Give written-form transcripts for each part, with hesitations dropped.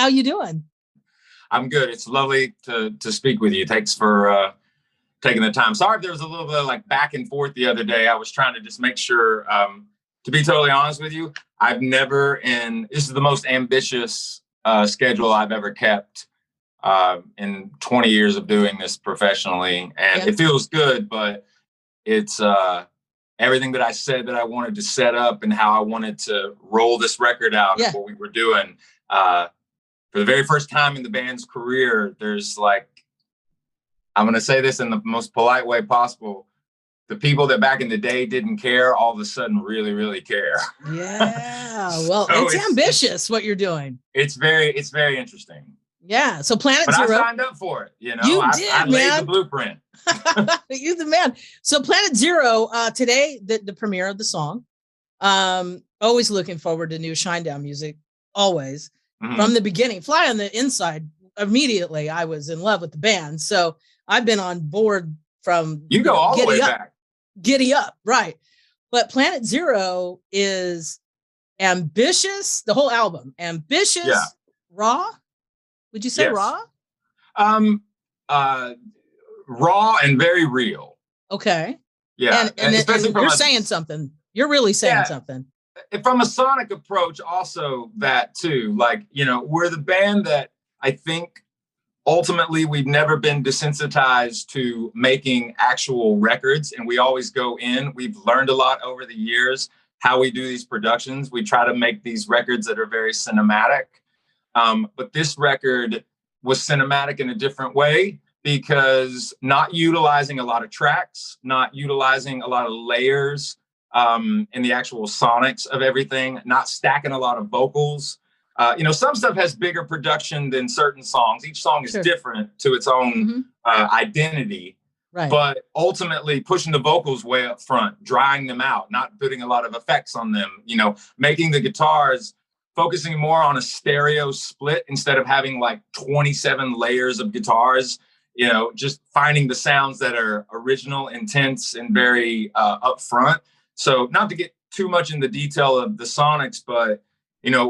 you doing? I'm good. It's lovely to speak with you. Thanks for taking the time. Sorry if there was a little bit of like back and forth the other day. I was trying to just make sure, to be totally honest with you, this is the most ambitious schedule I've ever kept in 20 years of doing this professionally. And it feels good, but it's everything that I said that I wanted to set up and how I wanted to roll this record out and what we were doing. For the very first time in the band's career, there's like, I'm going to say this in the most polite way possible. The people that back in the day didn't care, all of a sudden really, really care. Yeah. Well, so it's ambitious what you're doing. It's very interesting. Yeah. So Planet Zero. But I signed up for it. You know, I laid the blueprint. You're the man. So Planet Zero, today, the premiere of the song. Always looking forward to new Shinedown music. Always. Mm-hmm. From the beginning. Fly on the Inside. Immediately, I was in love with the band. So I've been on board from you go all the way back. Giddy Up, right. But Planet Zero is ambitious, the whole album. Ambitious, raw. Would you say raw? Raw and very real. Okay. Yeah. And you're saying something. You're really saying something. From a sonic approach, also that too. Like, you know, we're the band that I think ultimately we've never been desensitized to making actual records. And we always go in. We've learned a lot over the years how we do these productions. We try to make these records that are very cinematic. But this record was cinematic in a different way because not utilizing a lot of tracks, not utilizing a lot of layers in the actual sonics of everything, not stacking a lot of vocals. Some stuff has bigger production than certain songs. Each song is different to its own identity. Right. But ultimately pushing the vocals way up front, drying them out, not putting a lot of effects on them, making the guitars, focusing more on a stereo split instead of having like 27 layers of guitars, just finding the sounds that are original, intense, and very upfront. So not to get too much in the detail of the sonics, but,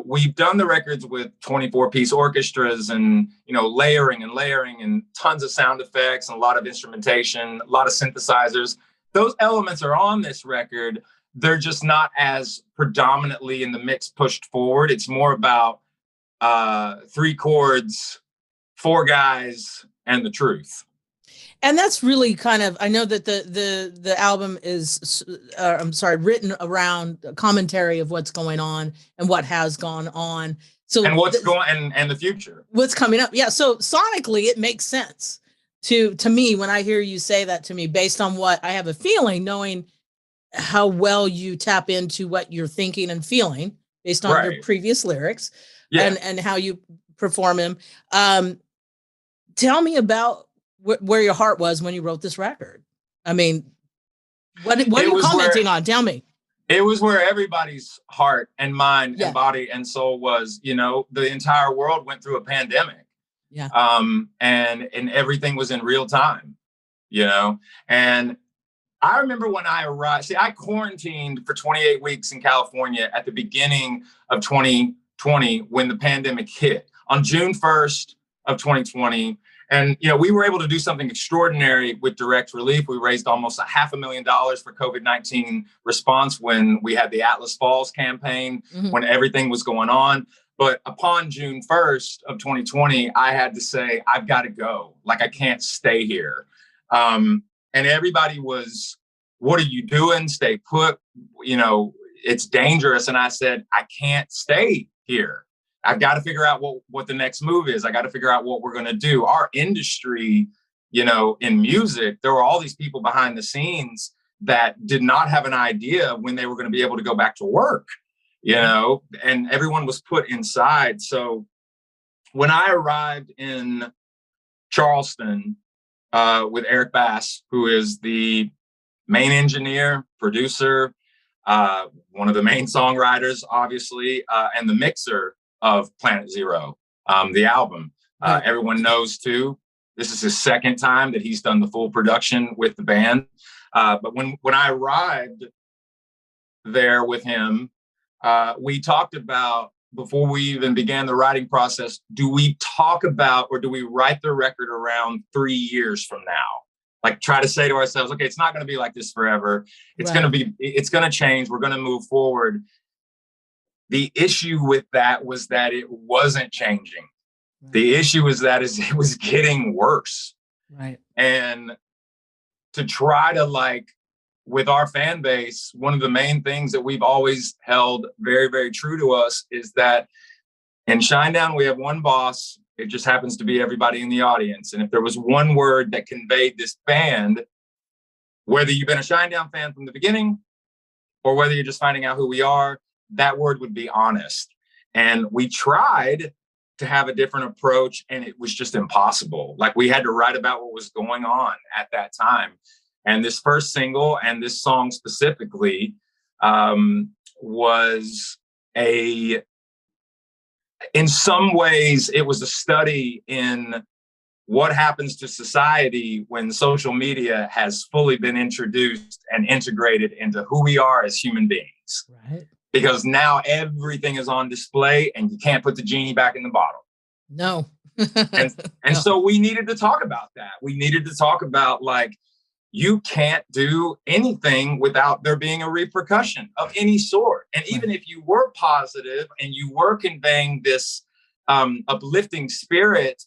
we've done the records with 24-piece orchestras and, layering and tons of sound effects and a lot of instrumentation, a lot of synthesizers. Those elements are on this record. They're just not as predominantly in the mix pushed forward. It's more about 3 chords, 4 guys, and the truth. And that's really kind of, I know that the album is, written around a commentary of what's going on and what has gone on. So and what's going and the future. What's coming up. Yeah. So sonically, it makes sense to me when I hear you say that to me, based on what I have a feeling, knowing how well you tap into what you're thinking and feeling based on your previous lyrics and how you perform them. Tell me about where your heart was when you wrote this record. I mean, what are you commenting on? Tell me. It was where everybody's heart and mind and body and soul was. The entire world went through a pandemic. Yeah. And everything was in real time, and I remember when I arrived, I quarantined for 28 weeks in California at the beginning of 2020 when the pandemic hit on June 1st of 2020. And, we were able to do something extraordinary with Direct Relief. We raised almost $500,000 for COVID-19 response when we had the Atlas Falls campaign, when everything was going on. But upon June 1st of 2020, I had to say, I've got to go. Like, I can't stay here. And everybody was, what are you doing? Stay put. It's dangerous. And I said, I can't stay here. I've got to figure out what the next move is. I got to figure out what we're going to do. Our industry, in music, there were all these people behind the scenes that did not have an idea when they were going to be able to go back to work, and everyone was put inside. So when I arrived in Charleston with Eric Bass, who is the main engineer, producer, one of the main songwriters, obviously, and the mixer of Planet Zero, the album. Everyone knows too, this is his second time that he's done the full production with the band. But when I arrived there with him, we talked about before we even began the writing process, do we talk about, or do we write the record around 3 years from now? Like try to say to ourselves, okay, it's not going to be like this forever. It's going to change. We're going to move forward. The issue with that was that it wasn't changing. Right. The issue is that it was getting worse. Right. And to try to, like, with our fan base, one of the main things that we've always held very, very true to us is that in Shinedown, we have one boss. It just happens to be everybody in the audience. And if there was one word that conveyed this band, whether you've been a Shinedown fan from the beginning or whether you're just finding out who we are, that word would be honest. And we tried to have a different approach, and it was just impossible. Like, we had to write about what was going on at that time. And this first single, and this song specifically, was in some ways, it was a study in what happens to society when social media has fully been introduced and integrated into who we are as human beings. Right. Because now everything is on display and you can't put the genie back in the bottle. No. and No. So we needed to talk about that. We needed to talk about, like, you can't do anything without there being a repercussion of any sort. And even if you were positive and you were conveying this uplifting spirit,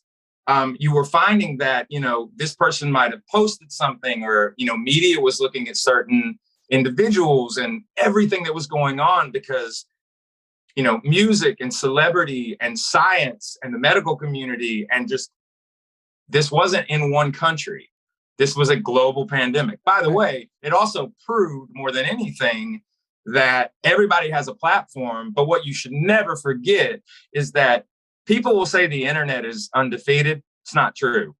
you were finding that, this person might have posted something, or, media was looking at certain individuals and everything that was going on, because, music and celebrity and science and the medical community, and just, this wasn't in one country. This was a global pandemic. By the way, it also proved more than anything that everybody has a platform. But what you should never forget is that people will say the internet is undefeated. It's not true.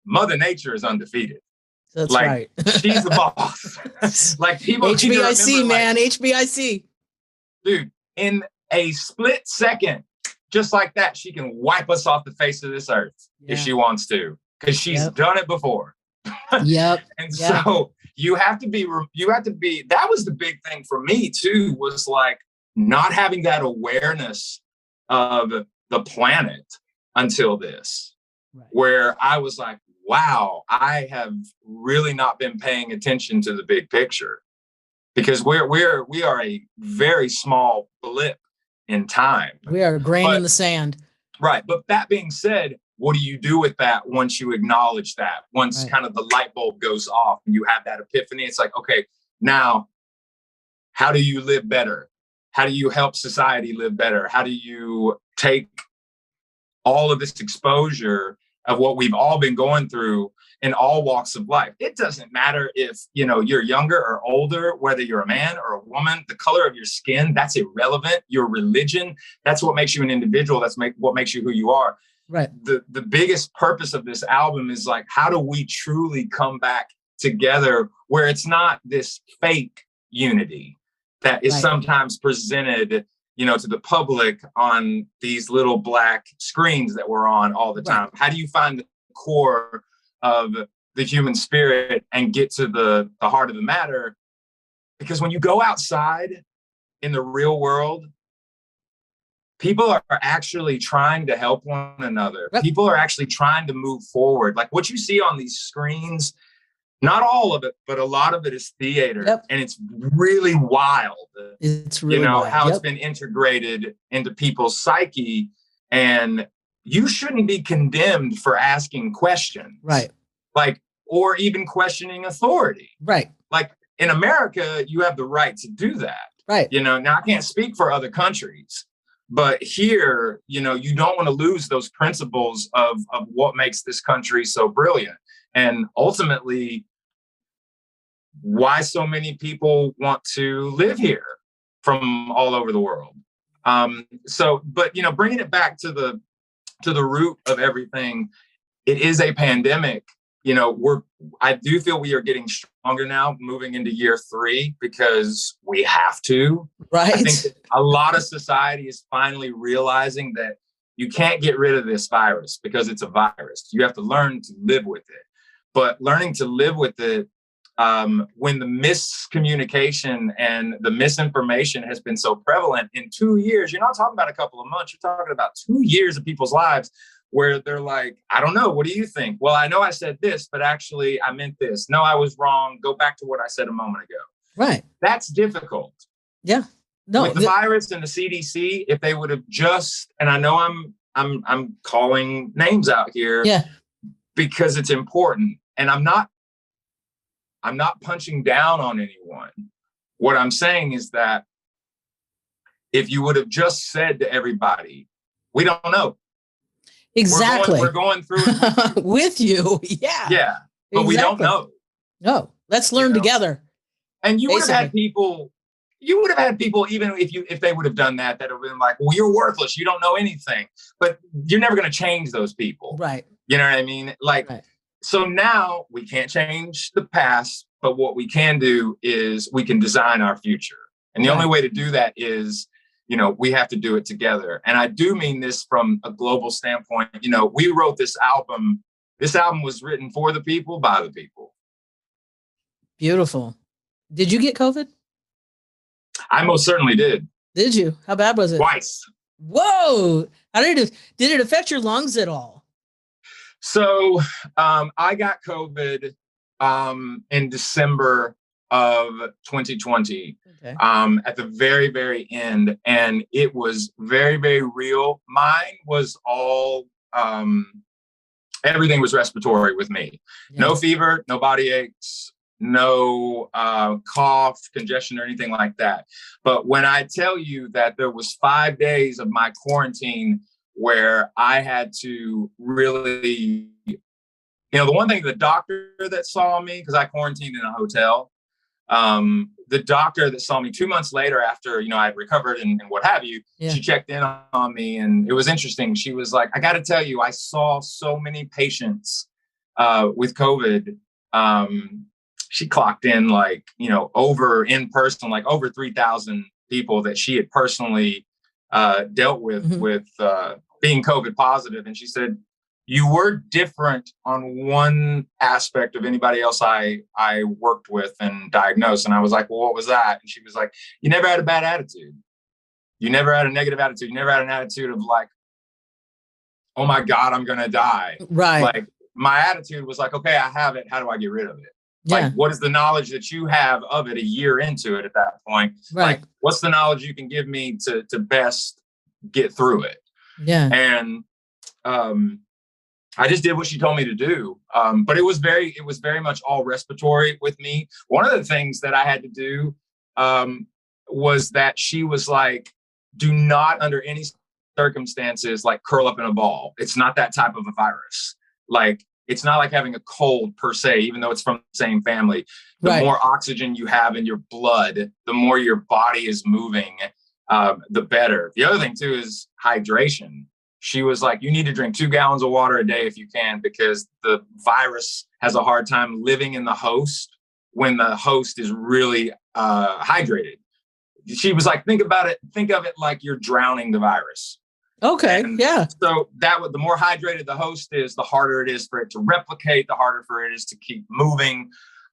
Mother Nature is undefeated. That's right. She's the boss. Like, people HBIC, man, HBIC. Dude, in a split second, just like that, she can wipe us off the face of this earth if she wants to, because she's done it before. Yep. And so you have to be, that was the big thing for me too, was like not having that awareness of the planet until this, where I was like, wow, I have really not been paying attention to the big picture, because we are a very small blip in time. We are a grain in the sand. Right. But that being said, what do you do with that once you acknowledge that? Once kind of the light bulb goes off and you have that epiphany, it's like, okay, now how do you live better? How do you help society live better? How do you take all of this exposure of what we've all been going through in all walks of life? It doesn't matter if, you're younger or older, whether you're a man or a woman, the color of your skin, that's irrelevant. Your religion, that's what makes you an individual. That's what makes you who you are. Right. The biggest purpose of this album is, like, how do we truly come back together where it's not this fake unity that is sometimes presented, to the public on these little black screens that we're on all the time. How do you find the core of the human spirit and get to the heart of the matter? Because when you go outside in the real world, people are actually trying to help one another. People are actually trying to move forward. Like, what you see on these screens, not all of it, but a lot of it is theater. And it's really wild. It's really wild. How it's been integrated into people's psyche. And you shouldn't be condemned for asking questions. Right. Like, or even questioning authority. Right. Like, in America, you have the right to do that. Right. Now I can't speak for other countries, but here, you don't want to lose those principles of what makes this country so brilliant. And ultimately, why so many people want to live here from all over the world. But bringing it back to the root of everything, it is a pandemic. I do feel we are getting stronger now, moving into year 3, because we have to. Right. I think a lot of society is finally realizing that you can't get rid of this virus because it's a virus. You have to learn to live with it. But learning to live with it when the miscommunication and the misinformation has been so prevalent in 2 years, you're not talking about a couple of months, you're talking about 2 years of people's lives where they're like, I don't know, what do you think? Well, I know I said this, but actually I meant this. No, I was wrong. Go back to what I said a moment ago. Right. That's difficult. Yeah. No, with the virus and the CDC, if they would have just, and I know I'm calling names out here, because it's important, and I'm not punching down on anyone. What I'm saying is that if you would have just said to everybody, we don't know. Exactly. We're going through it with you. Yeah. Yeah. But we don't know. No. Let's learn together. And you would have had people, even if they would have done that would have been like, well, you're worthless. You don't know anything. But you're never going to change those people. Right. You know what I mean? Like, so now we can't change the past, but what we can do is we can design our future. And the only way to do that is, we have to do it together. And I do mean this from a global standpoint. We wrote this album. This album was written for the people, by the people. Beautiful. Did you get COVID? I most certainly did. Did you? How bad was it? Twice. Whoa. How did it affect your lungs at all? So I got COVID in December of 2020, at the very, very end. And it was very, very real. Mine was all, everything was respiratory with me. No fever, no body aches, no cough, congestion, or anything like that. But when I tell you that there was 5 days of my quarantine where I had to really, the one thing, the doctor that saw me, because I quarantined in a hotel, the doctor that saw me 2 months later after, I'd recovered and what have you, she checked in on me, and it was interesting. She was like, I got to tell you, I saw so many patients with COVID. She clocked in over in person, like over 3,000 people that she had personally dealt with, being COVID positive. And she said, you were different on one aspect of anybody else I worked with and diagnosed. And I was like, well, what was that? And she was like, you never had a bad attitude. You never had a negative attitude. You never had an attitude of like, oh my God, I'm going to die. Right. Like, my attitude was like, okay, I have it. How do I get rid of it? Like, what is the knowledge that you have of it a year into it at that point? Right. Like, what's the knowledge you can give me to best get through it? Yeah. And I just did what she told me to do. But it was very much all respiratory with me. One of the things that I had to do was that she was like, do not under any circumstances like curl up in a ball. It's not that type of a virus. Like, it's not like having a cold per se, even though it's from the same family. The more oxygen you have in your blood, the more your body is moving, the better. The other thing too is hydration. She was like, you need to drink 2 gallons of water a day if you can, because the virus has a hard time living in the host when the host is really hydrated. She was like, think of it like you're drowning the virus. Okay. And yeah. So the more hydrated the host is, the harder it is for it to replicate, the harder for it is to keep moving.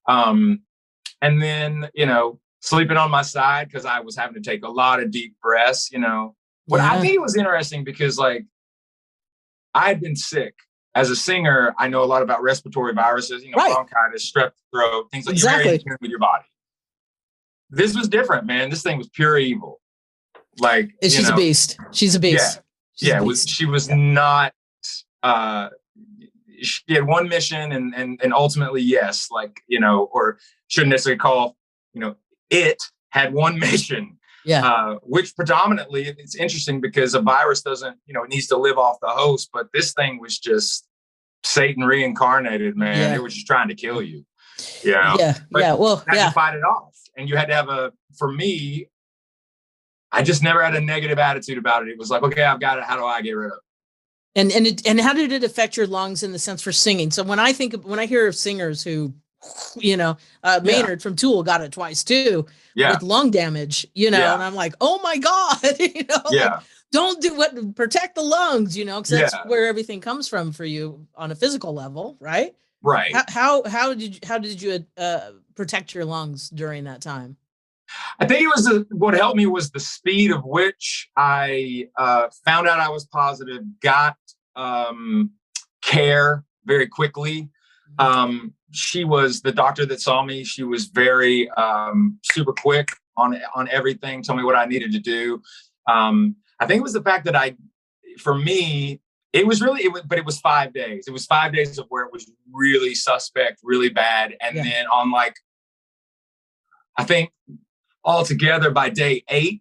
And then, sleeping on my side because I was having to take a lot of deep breaths, What I think was interesting because like I had been sick. As a singer, I know a lot about respiratory viruses, bronchitis, strep throat, things like that. You're very in tune with your body. This was different, man. This thing was pure evil. Like, she's a beast. She's a beast. She was not, she had one mission and ultimately, yes, like, or shouldn't necessarily call, it had one mission. Yeah. Which predominantly, it's interesting because a virus doesn't, it needs to live off the host, but this thing was just Satan reincarnated, man. Yeah. It was just trying to kill you. Yeah. But Well, you had to fight it off. And you had to have for me, I just never had a negative attitude about it. It was like, okay, I've got it. How do I get rid of it? And how did it affect your lungs in the sense for singing? So when I hear of singers who, Maynard from Tool got it twice too, with lung damage, and I'm like, oh my God, like, don't protect the lungs, because that's where everything comes from for you on a physical level, right? Right. How did you protect your lungs during that time? I think it was what helped me was the speed of which I found out I was positive, got care very quickly. She was the doctor that saw me. She was very super quick on everything, told me what I needed to do. I think it was the fact that for me, it was 5 days. It was 5 days of where it was really suspect, really bad. And then on I think altogether by day 8,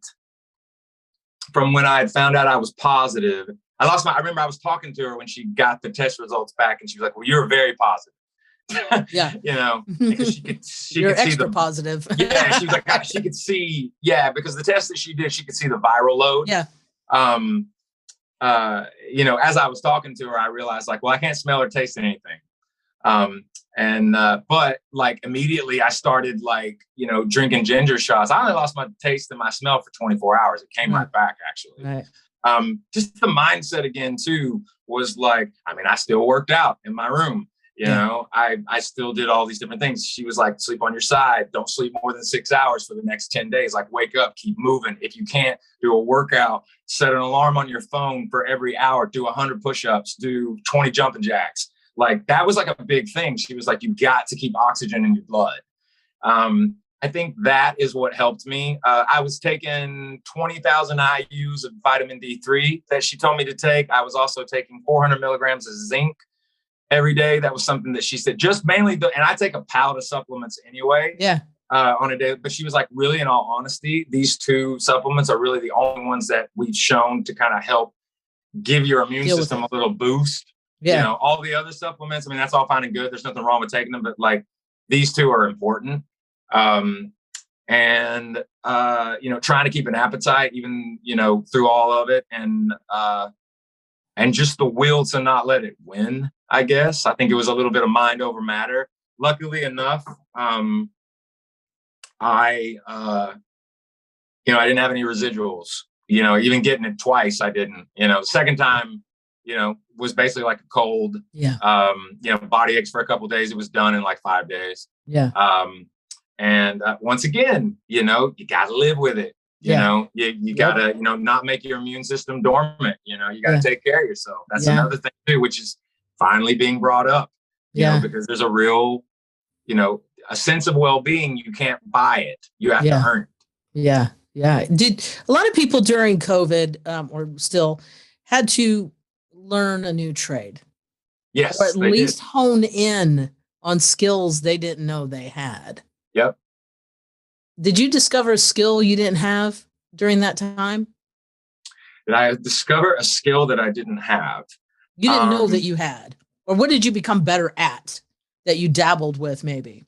from when I had found out I was positive, I remember I was talking to her when she got the test results back, and she was like, well, you're very positive. Yeah. Because she could extra see positive. Yeah. She was like, she could see, because the test that she did, she could see the viral load. Yeah. As I was talking to her, I realized like, well, I can't smell or taste anything. But like immediately I started like, drinking ginger shots. I only lost my taste and my smell for 24 hours. It came right back actually. Right. Just the mindset again too was like, I still worked out in my room. I still did all these different things. She was like, sleep on your side. Don't sleep more than 6 hours for the next 10 days. Like wake up, keep moving. If you can't do a workout, set an alarm on your phone for every hour, do 100 push-ups, do 20 jumping jacks. Like that was like a big thing. She was like, you got to keep oxygen in your blood. I think that is what helped me. I was taking 20,000 IUs of vitamin D3 that she told me to take. I was also taking 400 milligrams of zinc every day. That was something that she said, just mainly, and I take a pallet of supplements anyway. Yeah. On a day, but she was like, really, in all honesty, these 2 supplements are really the only ones that we've shown to kind of help give your immune system a little boost. Yeah. All the other supplements, that's all fine and good. There's nothing wrong with taking them, but like these 2 are important. Trying to keep an appetite, even, through all of it, and just the will to not let it win, I guess. I think it was a little bit of mind over matter. Luckily enough, I didn't have any residuals, even getting it twice, I didn't, second time, was basically like a cold, body aches for a couple of days. It was done in like 5 days. Yeah. Once again, you got to live with it. You got to, not make your immune system dormant. You got to take care of yourself. That's another thing too, which is finally being brought up, you know, because there's a real, a sense of well-being. You can't buy it. You have to earn it. Yeah. Yeah. Did a lot of people during COVID or still had to learn a new trade? Yes. Or at least hone in on skills they didn't know they had. Yep. Did you discover a skill you didn't have during that time? Did I discover a skill that I didn't have? You didn't know that you had? Or what did you become better at that you dabbled with maybe?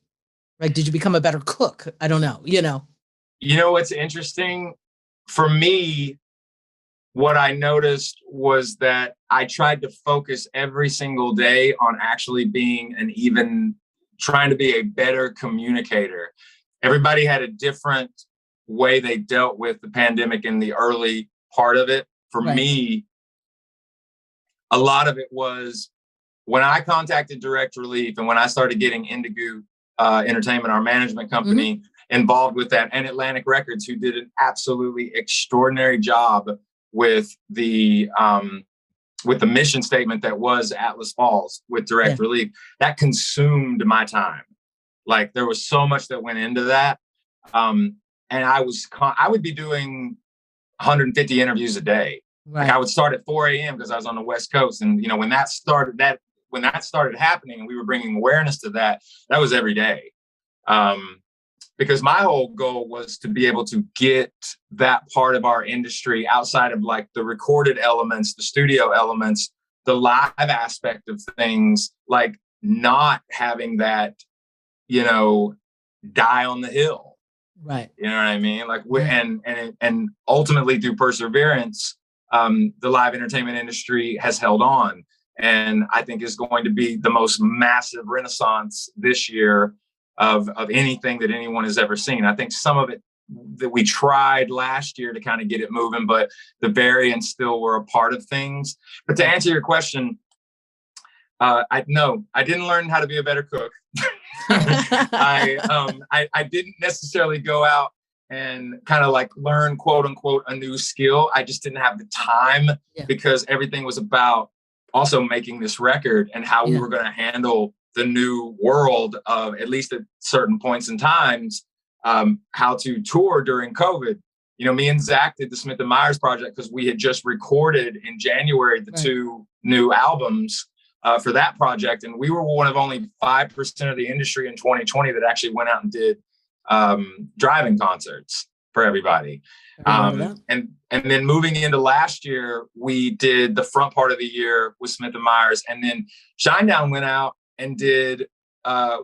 Like, did you become a better cook? I don't know, You know what's interesting? For me, what I noticed was that I tried to focus every single day on actually trying to be a better communicator. Everybody had a different way they dealt with the pandemic in the early part of it. For me, a lot of it was when I contacted Direct Relief and when I started getting Indigo Entertainment, our management company, involved with that, and Atlantic Records, who did an absolutely extraordinary job with the mission statement that was Atlas Falls with Direct Relief. That consumed my time. Like there was so much that went into that. And I would be doing 150 interviews a day. Right. Like I would start at 4 a.m. because I was on the West Coast. And, when that started happening and we were bringing awareness to that, that was every day. Because my whole goal was to be able to get that part of our industry outside of like the recorded elements, the studio elements, the live aspect of things, like not having that, die on the hill. Right. You know what I mean? Like, and ultimately through perseverance, the live entertainment industry has held on, and I think is going to be the most massive renaissance this year of anything that anyone has ever seen. I think some of it that we tried last year to kind of get it moving, but the variants still were a part of things. But to answer your question, I didn't learn how to be a better cook. I didn't necessarily go out and kind of like learn, quote unquote, a new skill. I just didn't have the time because everything was about also making this record and how we were going to handle the new world of, at least at certain points in times, how to tour during COVID. You know, me and Zach did the Smith and Myers project because we had just recorded in January the two new albums for that project. And we were one of only 5% of the industry in 2020 that actually went out and did driving concerts for everybody. And then moving into last year, we did the front part of the year with Smith and Myers. And then Shinedown went out and did,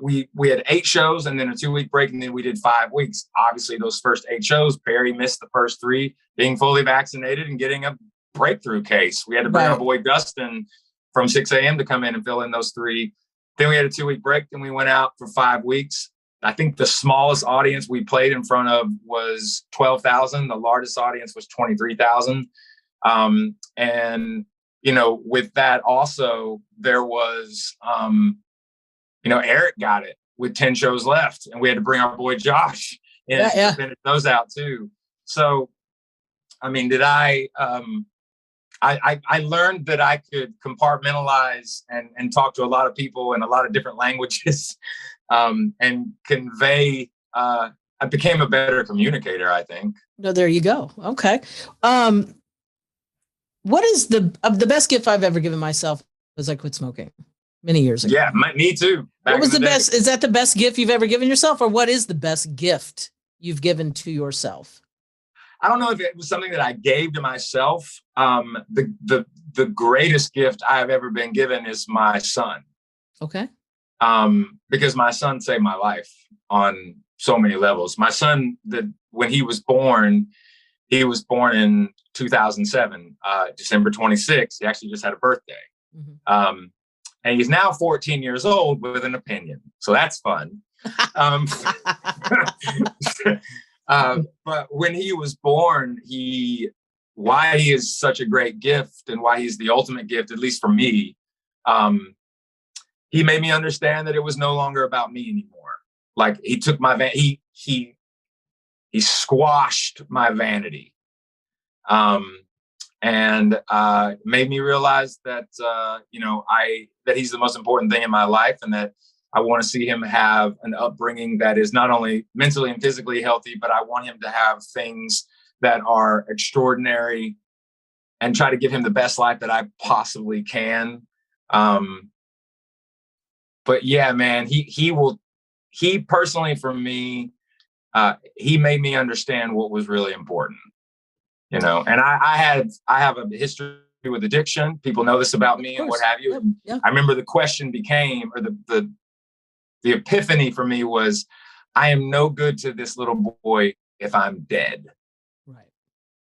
we had 8 shows and then a 2-week break. And then we did 5 weeks. Obviously, those first 8 shows, Barry missed the first 3, being fully vaccinated and getting a breakthrough case. We had to bring our boy Dustin from 6 a.m. to come in and fill in those 3. Then we had a 2-week break. Then we went out for 5 weeks. I think the smallest audience we played in front of was 12,000. The largest audience was 23,000. And, you know, with that also, there was, you know, Eric got it with 10 shows left. And we had to bring our boy Josh in to finish those out too. So, I mean, I learned that I could compartmentalize and talk to a lot of people in a lot of different languages. And convey, I became a better communicator, I think. No, there you go. Okay. What is the best gift I've ever given myself was I quit smoking many years ago. Yeah, me too. What was the best? Is that the best gift you've ever given yourself, or what is the best gift you've given to yourself? I don't know if it was something that I gave to myself. The greatest gift I've ever been given is my son. Okay. Because my son saved my life on so many levels. My son, when he was born in 2007, December 26th. He actually just had a birthday. Mm-hmm. And he's now 14 years old with an opinion. So that's fun. But when he was born, why he is such a great gift and why he's the ultimate gift, at least for me, he made me understand that it was no longer about me anymore. Like he took he squashed my vanity, and made me realize that that he's the most important thing in my life, and that I want to see him have an upbringing that is not only mentally and physically healthy, but I want him to have things that are extraordinary, and try to give him the best life that I possibly can. But yeah, man, he personally, for me, he made me understand what was really important, you know. And I have a history with addiction. People know this about me and what have you. Yeah. I remember the question became, or the epiphany for me was, I am no good to this little boy if I'm dead. Right.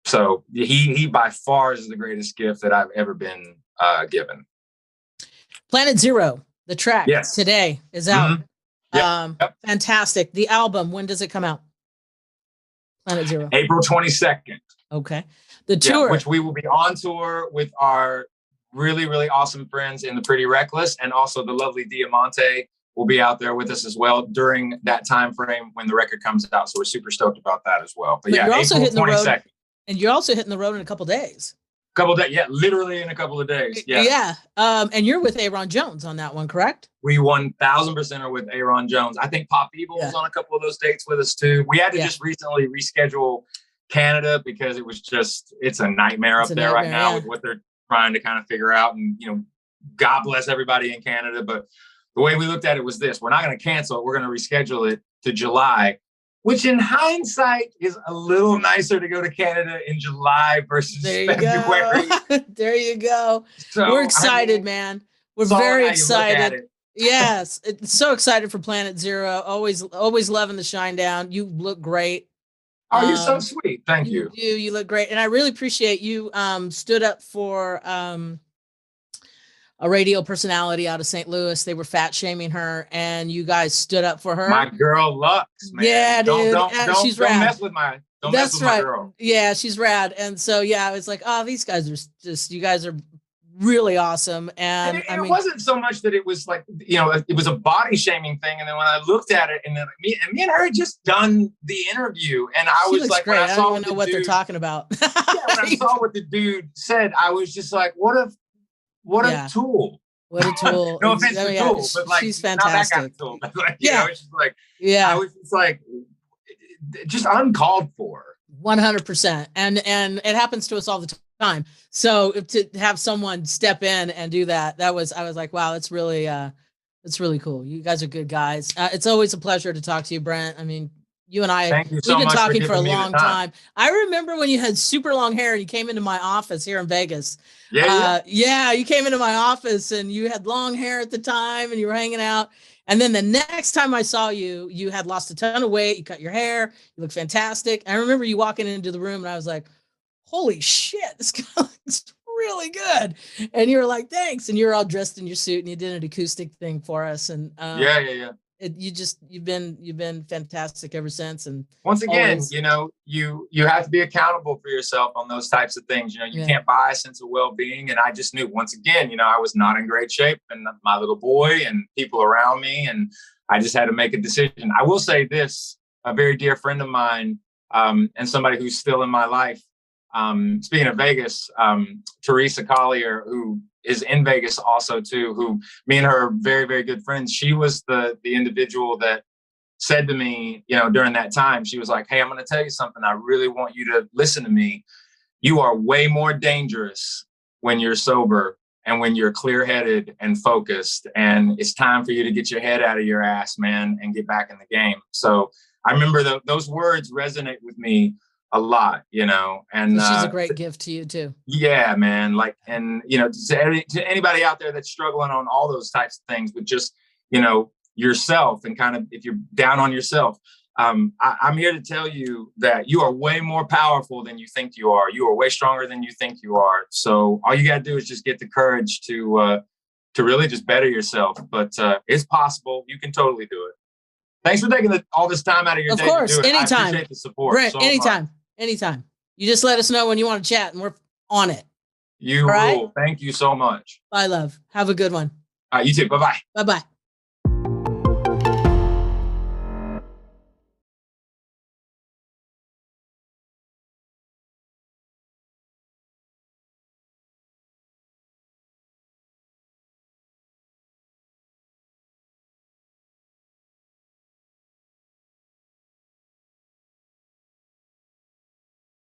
So he by far is the greatest gift that I've ever been given. Planet Zero. The track today is out. Mm-hmm. Fantastic. The album, when does it come out? Planet Zero. April 22nd. Okay. The tour. Which we will be on tour with our really, really awesome friends in the Pretty Reckless, and also the lovely Diamante will be out there with us as well during that time frame when the record comes out. So we're super stoked about that as well. But yeah, you're also April hitting 22nd. The road, and you're also hitting the road in a couple of days. Literally in a couple of days. Yeah. And you're with Aaron Jones on that one, correct? We 1,000% are with Aaron Jones. I think Pop Evil was on a couple of those dates with us too. We had to just recently reschedule Canada because it's a nightmare up there right now with what they're trying to kind of figure out. And, you know, God bless everybody in Canada. But the way we looked at it was this: we're not going to cancel it. We're going to reschedule it to July, which in hindsight is a little nicer to go to Canada in July versus February. There you go. So, we're excited, man. We're very excited. Yes. It's so excited for Planet Zero. Always loving the Shinedown. You look great. Oh, you're so sweet. Thank you. You look great. And I really appreciate you stood up for a radio personality out of St. Louis. They were fat shaming her, and you guys stood up for her. My girl Lux, man. Yeah, dude. She's rad. Don't mess with my my girl. Yeah, she's rad. And so, yeah, I was like, oh, these guys are just, you guys are really awesome. And I mean, it wasn't so much that it was like, you know, it was a body shaming thing. And then when I looked at it, and then me and her had just done the interview, and I was like, great. I don't even know what they're talking about. Yeah, when I saw what the dude said, I was just like, what a tool. What a tool. No offense to Tool, but like, she's fantastic. Not that kind of tool. Like, you know, it's just like, I was just like, just uncalled for. 100%. And it happens to us all the time. So to have someone step in and do that, I was like, wow, it's really cool. You guys are good guys. It's always a pleasure to talk to you, Brent. I mean, you and I, we've been talking for a long time. I remember when you had super long hair and you came into my office here in Vegas. Yeah, you came into my office and you had long hair at the time and you were hanging out. And then the next time I saw you, you had lost a ton of weight. You cut your hair. You look fantastic. I remember you walking into the room and I was like, holy shit, this guy looks really good. And you were like, thanks. And you were all dressed in your suit and you did an acoustic thing for us. And you've been fantastic ever since. And once again, you know, you have to be accountable for yourself on those types of things. You know, you can't buy a sense of well-being. And I just knew, once again, you know, I was not in great shape, and my little boy and people around me, and I just had to make a decision. I will say this, a very dear friend of mine, and somebody who's still in my life, speaking of Vegas, Teresa Collier, who is in Vegas also too, who me and her are very, very good friends. She was the individual that said to me, you know, during that time, she was like, hey, I'm going to tell you something. I really want you to listen to me. You are way more dangerous when you're sober and when you're clear-headed and focused. And it's time for you to get your head out of your ass, man, and get back in the game. So I remember those words resonate with me a lot, you know, and she's a great gift to you too. Yeah, man. Like, and, you know, to anybody out there that's struggling on all those types of things, but just, you know, yourself, and kind of, if you're down on yourself, I'm here to tell you that you are way more powerful than you think you are. You are way stronger than you think you are. So all you got to do is just get the courage to really just better yourself. But it's possible. You can totally do it. Thanks for taking all this time out of your day. Of course, anytime. I appreciate the support. Brent, anytime. You just let us know when you want to chat, and we're on it. You rule. Thank you so much. Bye, love. Have a good one. You too. Bye-bye. Bye-bye.